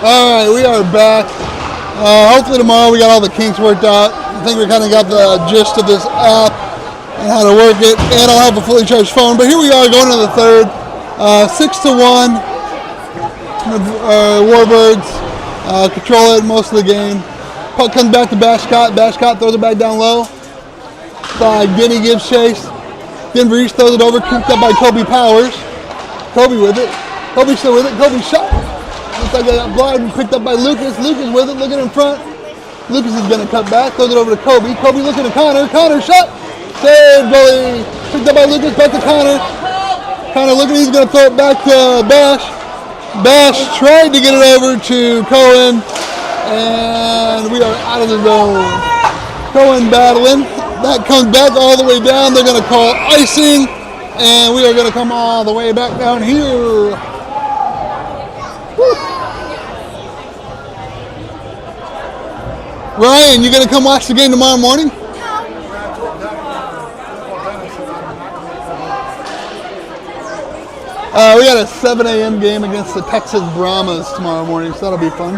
Alright, we are back. Hopefully tomorrow we got all the kinks worked out. I think we kind of got the gist of this app and how to work it, and I'll have a fully charged phone. But here we are going to the third. 6-1. Warbirds control it most of the game. Puck comes back to Bashcott. Bashcott throws it back down low. Denny gives chase. Denver East throws it over, kicked up by Kobe Powers. Kobe with it. Kobe still with it. Kobe shot. Looks like I got blind and picked up by Lucas. Lucas with it, looking in front. Lucas is going to cut back, throws it over to Kobe. Kobe looking at Connor. Connor shot. Save, goalie. Picked up by Lucas, back to Connor. Connor looking, he's going to throw it back to Bash. Bash tried to get it over to Cohen, and we are out of the zone. Cohen battling. That comes back all the way down. They're going to call icing, and we are going to come all the way back down here. Woo. Ryan, you going to come watch the game tomorrow morning? We got a 7 a.m. game against the Texas Brahmas tomorrow morning, so that'll be fun.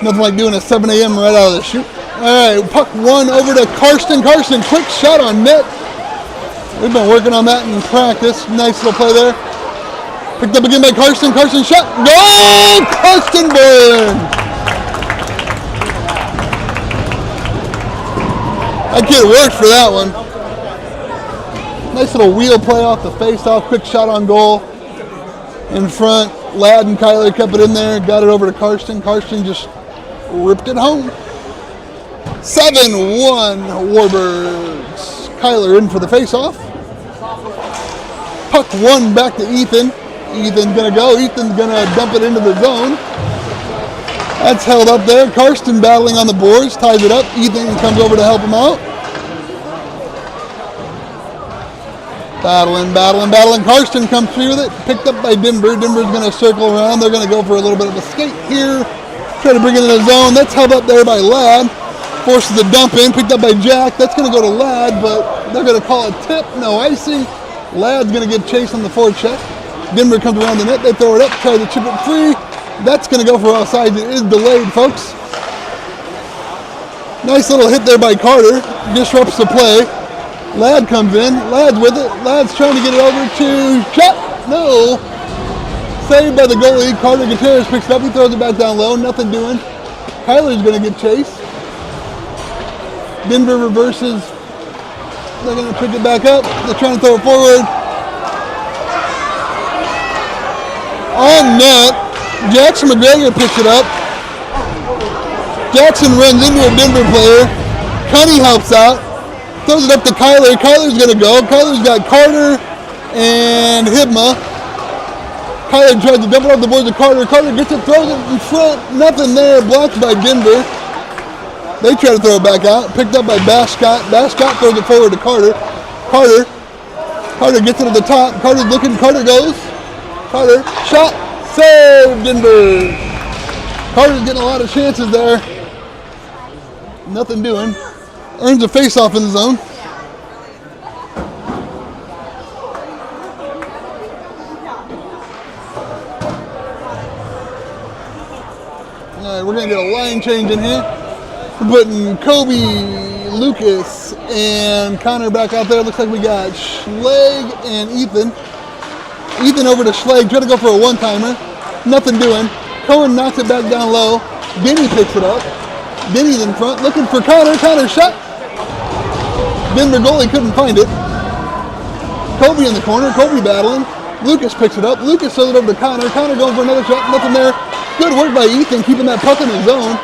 Nothing like doing a 7 a.m. right out of the chute. All right, puck one over to Karsten. Karsten, quick shot on net. We've been working on that in practice. Nice little play there. Picked up again by Karsten. Karsten shot. Goal! Karsten Boylan. That kid worked for that one. Nice little wheel play off the face-off. Quick shot on goal. In front, Ladd and Kyler kept it in there. Got it over to Karsten. Karsten just ripped it home. 7-1 Warbirds. Kyler in for the face-off. Puck one back to Ethan. Ethan's going to go. Ethan's going to dump it into the zone. That's held up there. Karsten battling on the boards. Ties it up. Ethan comes over to help him out. Battling. Karsten comes through with it. Picked up by Denver. Denver's going to circle around. They're going to go for a little bit of a skate here. Try to bring it in the zone. That's held up there by Ladd. Forces the dump in. Picked up by Jack. That's going to go to Ladd, but they're going to call a tip. No icing. Ladd's going to get chased on the forecheck. Denver comes around the net. They throw it up. Try to chip it free. That's going to go for offside. It is delayed, folks. Nice little hit there by Carter. Disrupts the play. Ladd comes in. Ladd's with it. Ladd's trying to get it over to shot. No. Saved by the goalie. Carter Gutierrez picks it up. He throws it back down low. Nothing doing. Kyler's going to get chased. Denver reverses. They're going to pick it back up. They're trying to throw it forward. On net. Jackson McGregor picks it up. Jackson runs into a Denver player. Cunny helps out. Throws it up to Kyler. Kyler's going to go. Kyler's got Carter and Hibma. Kyler tries to dump it off the boards to Carter. Carter gets it, throws it in front. Nothing there. Blocked by Denver. They try to throw it back out. Picked up by Bashcott. Bashcott throws it forward to Carter. Carter gets it to the top. Carter's looking. Carter goes. Carter. Shot. Save, Denver. Carter's getting a lot of chances there. Nothing doing. Earns a face-off in the zone. All right, we're going to get a line change in here. We're putting Kobe, Lucas, and Connor back out there. Looks like we got Schleg and Ethan. Ethan over to Schleg, trying to go for a one-timer. Nothing doing. Cohen knocks it back down low. Denny picks it up. Denny's in front, looking for Connor. Connor shot. Denver goalie couldn't find it. Kobe in the corner. Kobe battling. Lucas picks it up. Lucas throws it over to Connor. Connor going for another shot. Nothing there. Good work by Ethan, keeping that puck in the zone.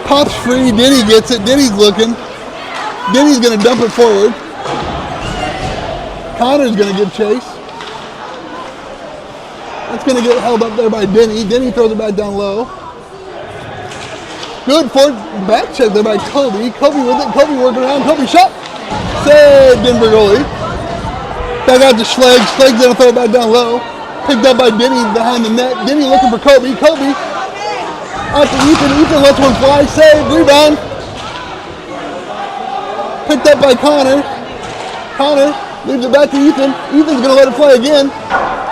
Pops free. Denny gets it. Denny's looking. Denny's going to dump it forward. Connor's going to give chase. That's going to get held up there by Denny. Denny throws it back down low. Good forward back check there by Kobe. Kobe with it. Kobe working around. Kobe shot. Save, Denver goalie. Back out to Schleg. Schleg's going to throw it back down low. Picked up by Denny behind the net. Denny looking for Kobe. Kobe out to Ethan. Ethan lets one fly. Save. Rebound. Picked up by Connor. Connor leaves it back to Ethan. Ethan's going to let it fly again.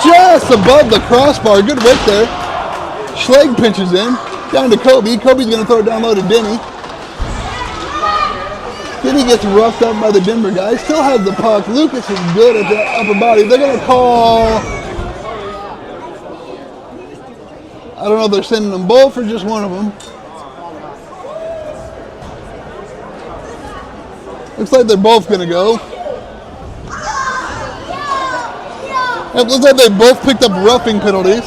Just above the crossbar. Good work there. Schlegg pinches in. Down to Kobe. Kobe's going to throw it down low to Denny. Denny gets roughed up by the Denver guy. Still has the puck. Lucas is good at the upper body. They're going to call... I don't know if they're sending them both or just one of them. Looks like they're both going to go. It looks like they both picked up roughing penalties.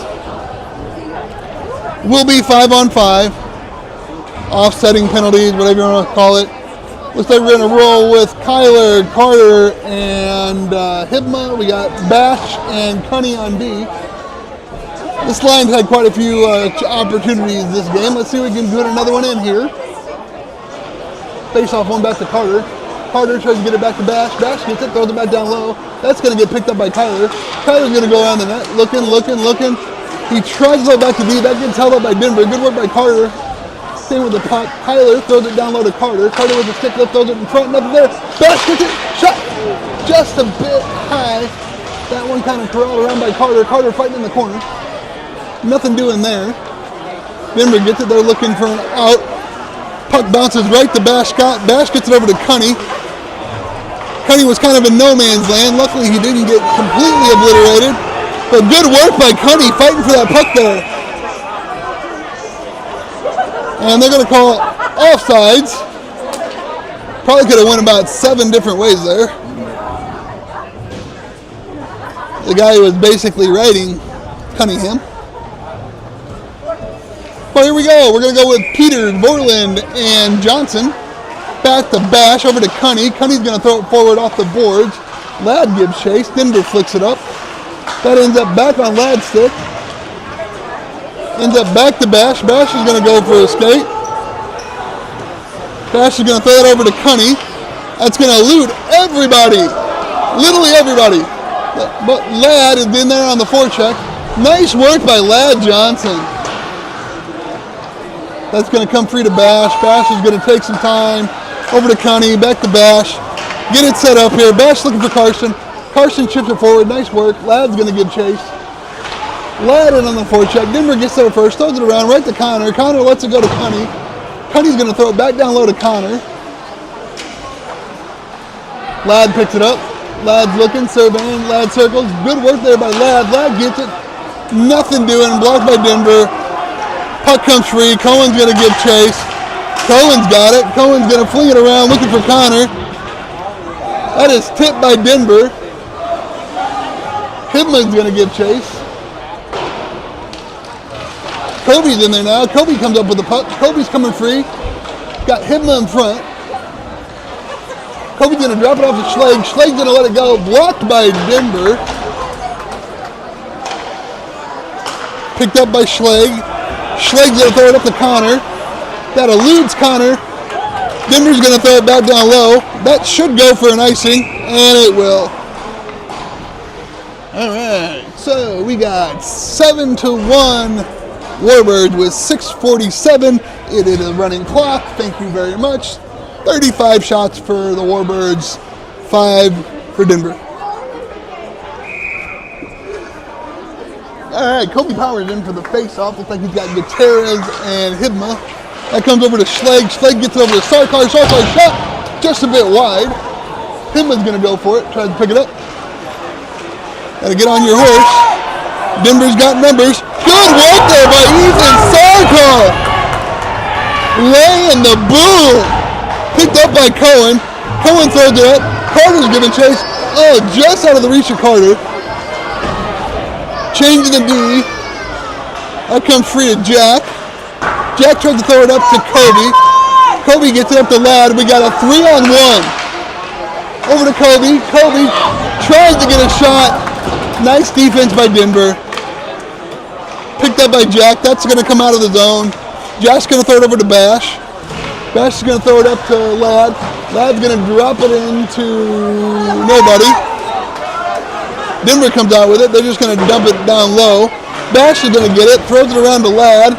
Will be 5-on-5. Offsetting penalties, whatever you want to call it. Looks like we're going to roll with Kyler, Carter, and Hibma. We got Bash and Cunny on D. This line's had quite a few opportunities this game. Let's see if we can put another one in here. Face off one back to Carter. Carter tries to get it back to Bash. Bash gets it, throws it back down low. That's going to get picked up by Kyler. Kyler's going to go around the net, looking. He tries to throw it back to D. That gets held up by Denver. Good work by Carter. Same with the puck. Kyler throws it down low to Carter. Carter with the stick lift, throws it in front. Nothing there. Bash gets it. Shot. Just a bit high. That one kind of corralled around by Carter. Carter fighting in the corner. Nothing doing there. Denver gets it. They're looking for an out. Puck bounces right to Bash. Bash gets it over to Cunny. Cunny was kind of in no man's land. Luckily, he didn't get completely obliterated. But good work by Cunny fighting for that puck there. And they're going to call offsides. Probably could have went about 7 different ways there. The guy who was basically riding Cunningham. Well, here we go. We're going to go with Peter, Vorland, and Johnson. Back to Bash, over to Cunny. Cunny's going to throw it forward off the boards. Ladd gives chase. Denver flicks it up. That ends up back on Ladd's stick. Ends up back to Bash. Bash is going to go for a skate. Bash is going to throw it over to Cunny. That's going to elude everybody. Literally everybody. But Ladd is in there on the forecheck. Nice work by Ladd Johnson. That's going to come free to Bash. Bash is going to take some time. Over to Cunny. Back to Bash. Get it set up here. Bash looking for Carson. Carson chips it forward. Nice work. Ladd's going to give chase. Ladd in on the forecheck. Denver gets there first. Throws it around right to Connor. Connor lets it go to Cunny. Cunny's going to throw it back down low to Connor. Ladd picks it up. Ladd's looking. Surveying. Ladd circles. Good work there by Ladd. Ladd gets it. Nothing doing. Blocked by Denver. Puck comes free. Cohen's going to give chase. Cohen's got it. Cohen's going to fling it around looking for Connor. That is tipped by Denver. Hibman's going to give chase. Kobe's in there now. Kobe comes up with the puck. Kobe's coming free. Got Hibman in front. Kobe's going to drop it off to Schlegg. Schlegg's going to let it go. Blocked by Denver. Picked up by Schlegg. Schlegg's going to throw it up to Connor. That eludes Connor. Denver's going to throw it back down low. That should go for an icing, and it will. All right, so we got 7-1 Warbirds with 6:47. It is a running clock. Thank you very much. 35 shots for the Warbirds, 5 for Denver. All right, Kobe Powers in for the face-off. Looks like he's got Gutierrez and Hibma. That comes over to Schlegg. Schlegg gets it over to Sarkar. Sarkar shot just a bit wide. Hibma's going to go for it. Tries to pick it up. Got to get on your horse. Denver's got numbers. Good work there by Ethan Sarkar. Laying the boom. Picked up by Cohen. Cohen throws it up. Carter's giving chase. Oh, just out of the reach of Carter. Changing the D. That comes free to Jack. Jack tries to throw it up to Kobe. Kobe gets it up to Ladd. We got a 3-on-1. Over to Kobe. Kobe tries to get a shot. Nice defense by Denver. Picked up by Jack. That's going to come out of the zone. Jack's going to throw it over to Bash. Bash is going to throw it up to Ladd. Ladd's going to drop it into nobody. Denver comes out with it. They're just going to dump it down low. Bash is going to get it. Throws it around to Ladd.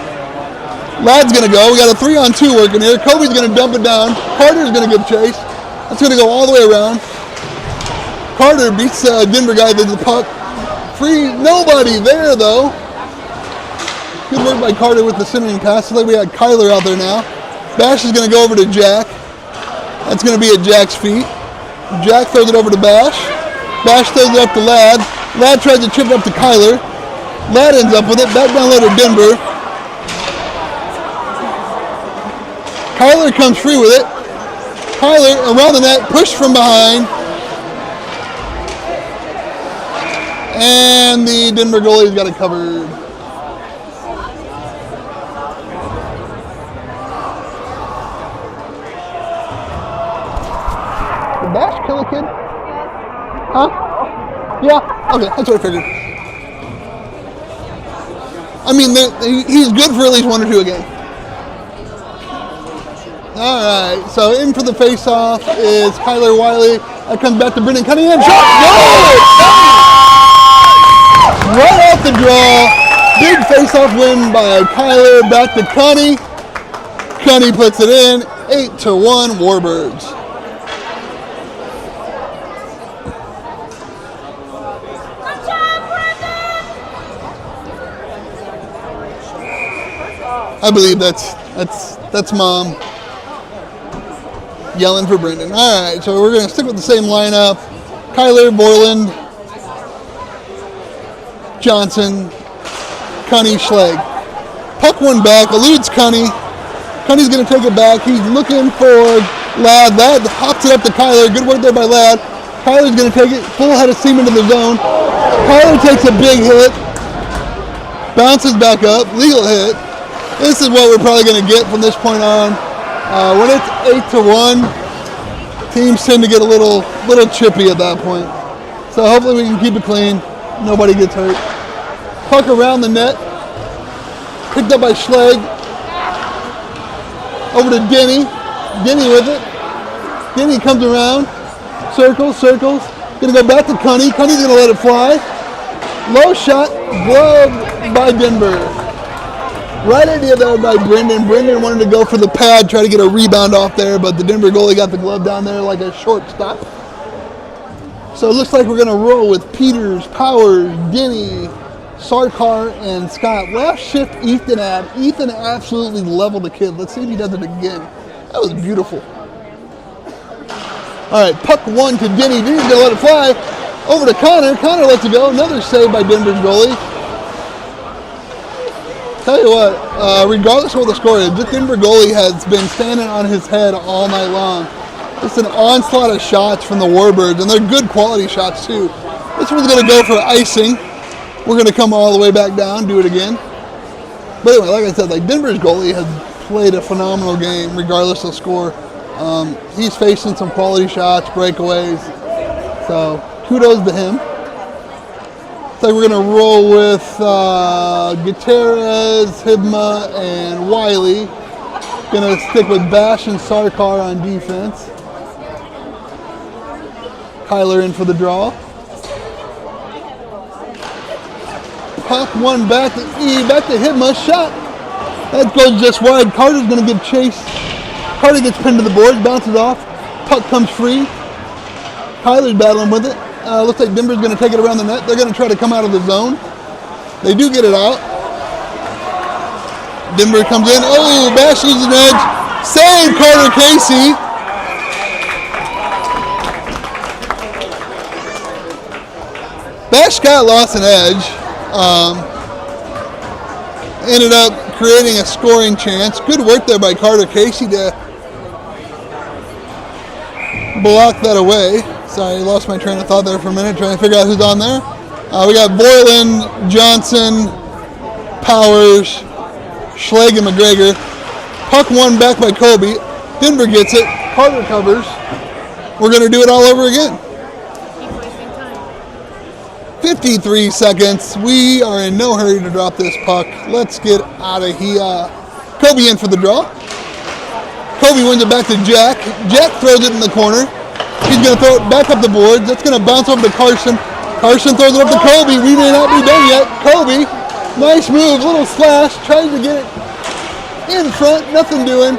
Ladd's going to go. We got a 3-on-2 working here. Kobe's going to dump it down. Carter's going to give chase. That's going to go all the way around. Carter beats Denver guy to the puck. Free. Nobody there, though. Good work by Carter with the centering pass. Looks like we got Kyler out there now. Bash is going to go over to Jack. That's going to be at Jack's feet. Jack throws it over to Bash. Bash throws it up to Ladd. Ladd tries to chip it up to Kyler. Ladd ends up with it. Back down low to Denver. Kyler comes free with it. Kyler around the net, pushed from behind. And the Denver goalie's got it covered. Did Bash kill a kid? Huh? Yeah? Okay, that's what I figured. I mean, he's good for at least 1 or 2 a game. Alright, so in for the face-off is Kyler Wiley. That comes back to Brendan Cunningham. Shot! Goal! Right off the draw. Big face-off win by Kyler. Back to Cunny. Cunny puts it in. 8-1 Warbirds. I believe that's Mom yelling for Brendan. All right, so we're going to stick with the same lineup. Kyler, Borland, Johnson, Cunny, Schlegg. Puck one back, eludes Cunny. Cunny's going to take it back. He's looking for Ladd. Ladd hops it up to Kyler. Good work there by Ladd. Kyler's going to take it full head of steam into the zone. Kyler takes a big hit. Bounces back up. Legal hit. This is what we're probably going to get from this point on. When it's 8-1, teams tend to get a little chippy at that point. So hopefully we can keep it clean. Nobody gets hurt. Puck around the net. Picked up by Schlegg. Over to Denny. Denny with it. Denny comes around. Circles. Going to go back to Cunny. Cunny's going to let it fly. Low shot. Gloved by Denver. Right idea there by Brendan. Brendan wanted to go for the pad, try to get a rebound off there, but the Denver goalie got the glove down there like a shortstop. So it looks like we're going to roll with Peters, Powers, Denny, Sarkar, and Scott. Last shift, Ethan had. Ethan absolutely leveled the kid. Let's see if he does it again. That was beautiful. All right, puck one to Denny. Denny's going to let it fly. Over to Connor. Connor lets it go. Another save by Denver's goalie. Tell you what, regardless of what the score is, this Denver goalie has been standing on his head all night long. It's an onslaught of shots from the Warbirds, and they're good quality shots too. This one's going to go for icing. We're going to come all the way back down, do it again. But anyway, like I said, Denver's goalie has played a phenomenal game regardless of score. He's facing some quality shots, breakaways, so kudos to him. So we're going to roll with Gutierrez, Hibma, and Wiley. Going to stick with Bash and Sarkar on defense. Kyler in for the draw. Puck one back to Hibma. Shot. That goes just wide. Carter's going to give chase. Carter gets pinned to the boards, bounces off. Puck comes free. Kyler's battling with it. Looks like Denver's going to take it around the net. They're going to try to come out of the zone. They do get it out. Denver comes in. Oh, Bash loses an edge. Save Carter Casey. Bash Scott lost an edge. Ended up creating a scoring chance. Good work there by Carter Casey to block that away. Sorry, I lost my train of thought there for a minute, trying to figure out who's on there. We got Borland, Johnson, Powers, Schlegg, and McGregor. Puck one back by Kobe. Denver gets it. Carter covers. We're going to do it all over again. Keep wasting time. 53 seconds. We are in no hurry to drop this puck. Let's get out of here. Kobe in for the draw. Kobe wins it back to Jack. Jack throws it in the corner. He's going to throw it back up the boards. That's going to bounce over to Carson. Carson throws it up to Kobe. We may not be done yet. Kobe, nice move, little slash. Tries to get it in front. Nothing doing.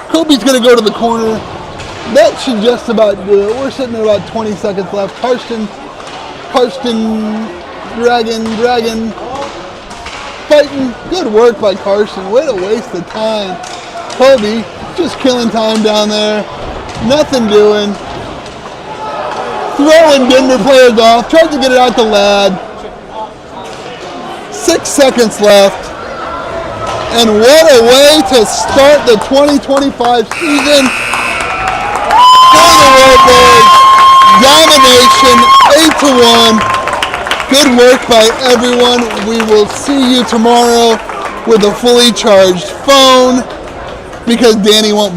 Kobe's going to go to the corner. That should just about do it. We're sitting at about 20 seconds left. Karsten, Dragon. fighting. Good work by Carson. Way to waste the time. Kobe just killing time down there. Nothing doing. Throwing Denver players off. Tried to get it out to Ladd. 6 seconds left. And what a way to start the 2025 season for the Warbirds. Domination, 8-1. Good work by everyone. We will see you tomorrow with a fully charged phone because Danny won't be